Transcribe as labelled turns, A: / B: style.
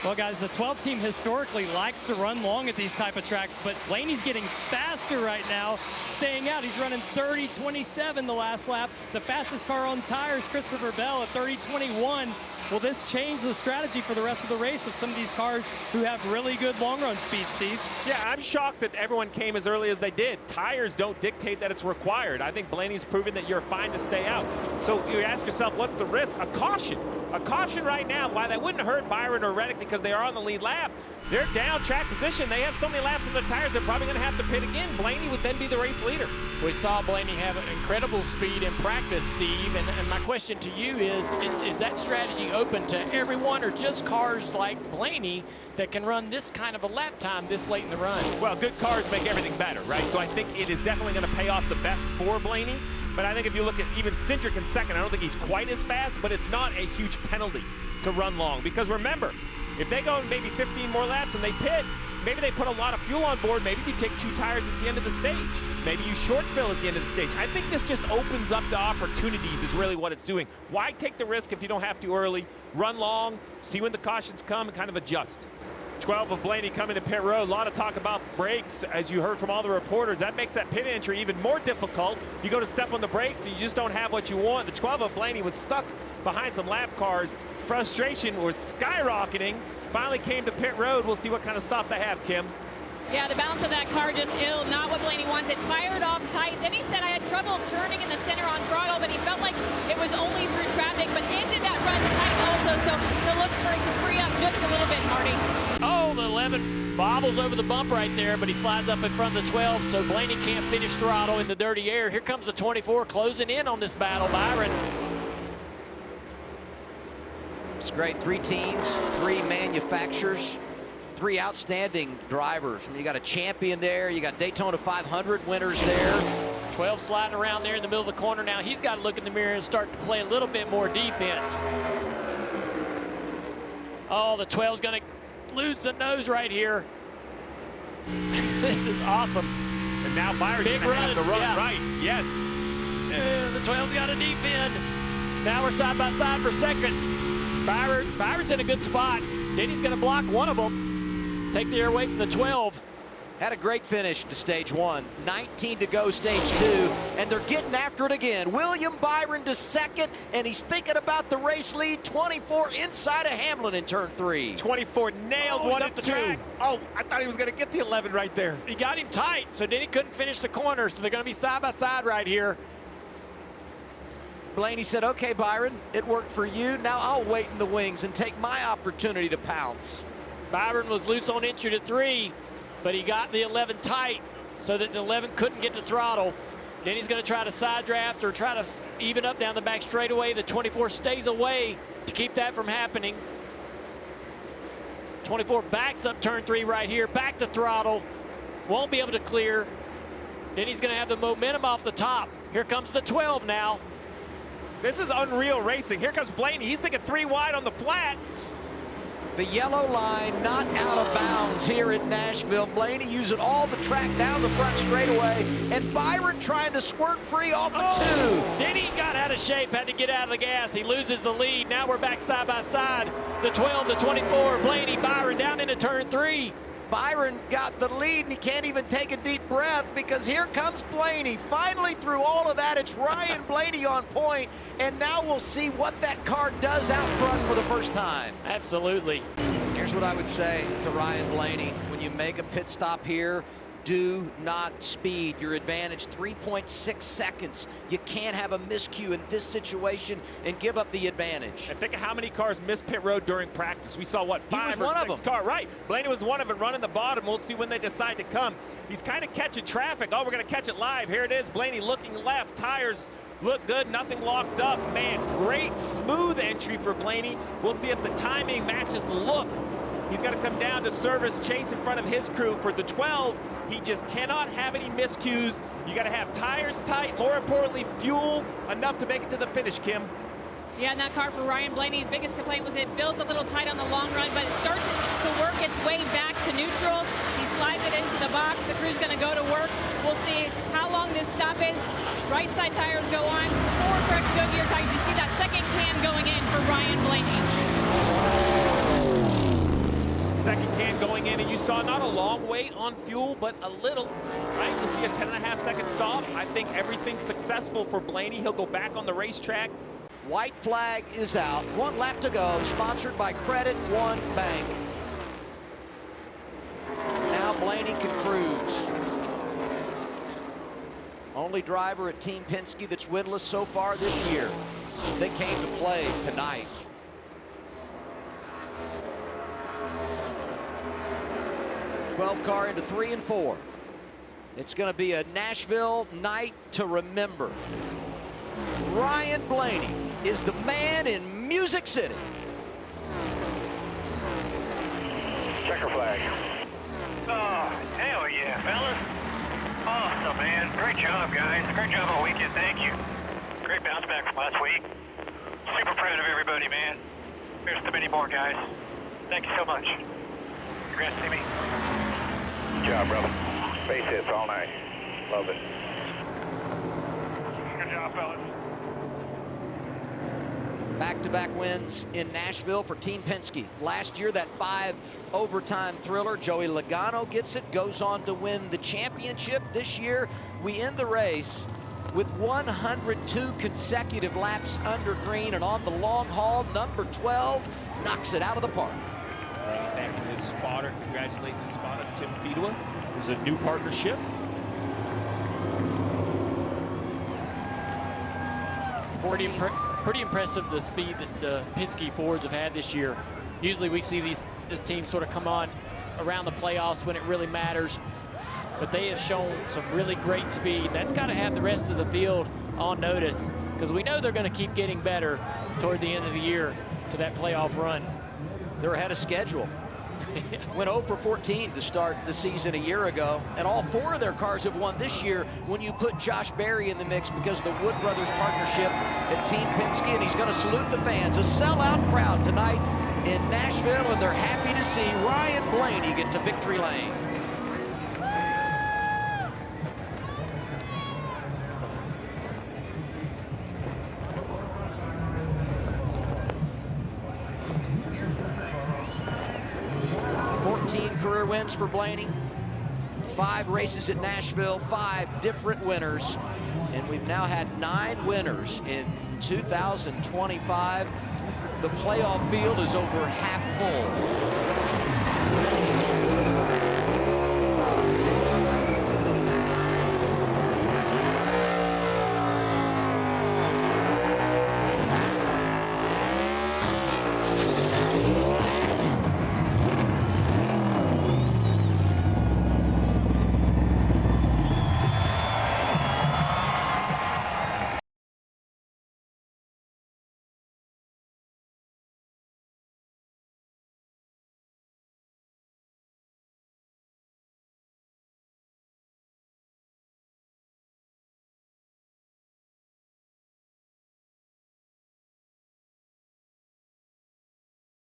A: Well, guys, the 12 team historically likes to run long at these type of tracks, but Blaney's getting faster right now, staying out. He's running 30.27 the last lap. The fastest car on tires, Christopher Bell, at 30.21. Will this change the strategy for the rest of the race of some of these cars who have really good long run speed, Steve?
B: Yeah, I'm shocked that everyone came as early as they did. Tires don't dictate that it's required. I think Blaney's proven that you're fine to stay out. So you ask yourself, what's the risk? A caution. A caution right now. Why that wouldn't hurt Byron or Reddick because they are on the lead lap. They're down track position. They have so many laps on their tires, they're probably going to have to pit again. Blaney would then be the race leader.
C: We saw Blaney have an incredible speed in practice, Steve, and my question to you is that strategy open to everyone or just cars like Blaney that can run this kind of a lap time this late in the run?
B: Well, good cars make everything better, right? So I think it is definitely going to pay off the best for Blaney. But I think if you look at even Cindric in second, I don't think he's quite as fast, but it's not a huge penalty to run long. Because remember, if they go maybe 15 more laps and they pit, maybe they put a lot of fuel on board. Maybe you take 2 tires at the end of the stage. Maybe you short fill at the end of the stage. I think this just opens up the opportunities is really what it's doing. Why take the risk if you don't have to early? Run long, see when the cautions come, and kind of adjust. 12 of Blaney coming to pit road. A lot of talk about brakes, as you heard from all the reporters. That makes that pit entry even more difficult. You go to step on the brakes and you just don't have what you want. The 12 of Blaney was stuck behind some lap cars. Frustration was skyrocketing. Finally came to pit road. We'll see what kind of stop they have, Kim.
D: Yeah, the balance of that car just ill, not what Blaney wants. It fired off tight. Then he said, I had trouble turning in the center on throttle, but he felt like it was only through traffic, but ended that run tight also, so they're looking for it to free up just a little bit, Marty.
C: Oh, the 11 bobbles over the bump right there, but he slides up in front of the 12, so Blaney can't finish throttle in the dirty air. Here comes the 24 closing in on this battle, Byron.
E: It's great. 3 teams, 3 manufacturers, 3 outstanding drivers. I mean, you got a champion there. You got Daytona 500 winners there.
C: 12 sliding around there in the middle of the corner now. He's got to look in the mirror and start to play a little bit more defense. Oh, the 12's going to lose the nose right here. This is awesome.
B: And now Byron's going to have to run right. Yes.
C: The 12's got to defend. Now we're side by side for second. Byron's in a good spot. Denny's going to block one of them. Take the air away from the 12.
E: Had a great finish to stage 1. 19 to go stage 2. And they're getting after it again. William Byron to second, and he's thinking about the race lead. 24 inside of Hamlin in turn 3.
B: 24 nailed 1 and 2. Oh, I thought he was going to get the 11 right there.
C: He got him tight, so Denny couldn't finish the corner, so they're going to be side by side right here.
E: Blaney said, okay, Byron, it worked for you. Now I'll wait in the wings and take my opportunity to pounce.
C: Byron was loose on entry to 3, but he got the 11 tight so that the 11 couldn't get the throttle. Then he's going to try to side draft or try to even up down the back straightaway. The 24 stays away to keep that from happening. 24 backs up turn 3 right here, back to throttle. Won't be able to clear. Then he's going to have the momentum off the top. Here comes the 12 now.
B: This is unreal racing. Here comes Blaney. He's thinking 3 wide on the flat.
E: The yellow line not out of bounds here in Nashville. Blaney using all the track down the front straightaway, and Byron trying to squirt free off the 2.
C: Then he got out of shape, had to get out of the gas. He loses the lead. Now we're back side by side. The 12, the 24, Blaney, Byron down into turn 3.
E: Byron got the lead, and he can't even take a deep breath because here comes Blaney. Finally, through all of that, it's Ryan Blaney on point, and now we'll see what that car does out front for the first time.
C: Absolutely.
E: Here's what I would say to Ryan Blaney. When you make a pit stop here, do not speed your advantage. 3.6 seconds. You can't have a miscue in this situation and give up the advantage.
B: And think of how many cars missed pit road during practice. We saw, what, 5 or 6 cars? Right. Blaney was one of them running the bottom. We'll see when they decide to come. He's kind of catching traffic. Oh, we're going to catch it live. Here it is. Blaney looking left. Tires look good. Nothing locked up. Man, great smooth entry for Blaney. We'll see if the timing matches the look. He's got to come down to service chase in front of his crew. For the 12, he just cannot have any miscues. You got to have tires tight, more importantly, fuel enough to make it to the finish, Kim.
D: Yeah, and that car for Ryan Blaney's biggest complaint was it builds a little tight on the long run, but it starts to work its way back to neutral. He slides it into the box. The crew's going to go to work. We'll see how long this stop is. Right side tires go on. 4 correct Goodyear tires. You see that second can going in for Ryan Blaney.
B: second can going in, and you saw not a long wait on fuel, but a little, right? You'll see a 10.5-second stop. I think everything's successful for Blaney. He'll go back on the racetrack.
E: White flag is out. 1 lap to go, sponsored by Credit One Bank. Now Blaney can cruise. Only driver at Team Penske that's winless so far this year. They came to play tonight. Car into 3 and 4. It's going to be a Nashville night to remember. Ryan Blaney is the man in Music City.
F: Checker flag.
G: Oh, hell yeah, fellas. Awesome, man. Great job, guys. Great job all weekend. Thank you. Great bounce back from last week. Super proud of everybody, man. There's so many more, guys. Thank you so much. Congrats, Timmy.
F: Good job, brother. Base hits all night. Love it.
G: Good job, fellas.
E: Back-to-back wins in Nashville for Team Penske. Last year, that 5 overtime thriller, Joey Logano gets it, goes on to win the championship. This year, we end the race with 102 consecutive laps under green, and on the long haul, number 12 knocks it out of the park.
B: Back in his spotter. Congratulate the spotter, Tim Fedua. This is a new partnership.
C: Pretty impressive the speed that the Penske Fords have had this year. Usually we see this team sort of come on around the playoffs when it really matters, but they have shown some really great speed. That's got to have the rest of the field on notice, because we know they're going to keep getting better toward the end of the year to that playoff run.
E: They're ahead of schedule. Went 0 for 14 to start the season a year ago, and all 4 of their cars have won this year when you put Josh Berry in the mix because of the Wood Brothers partnership at Team Penske, and he's going to salute the fans. A sellout crowd tonight in Nashville, and they're happy to see Ryan Blaney get to victory lane. Career wins for Blaney. 5 races at Nashville, 5 different winners, and we've now had 9 winners in 2025. The playoff field is over half full.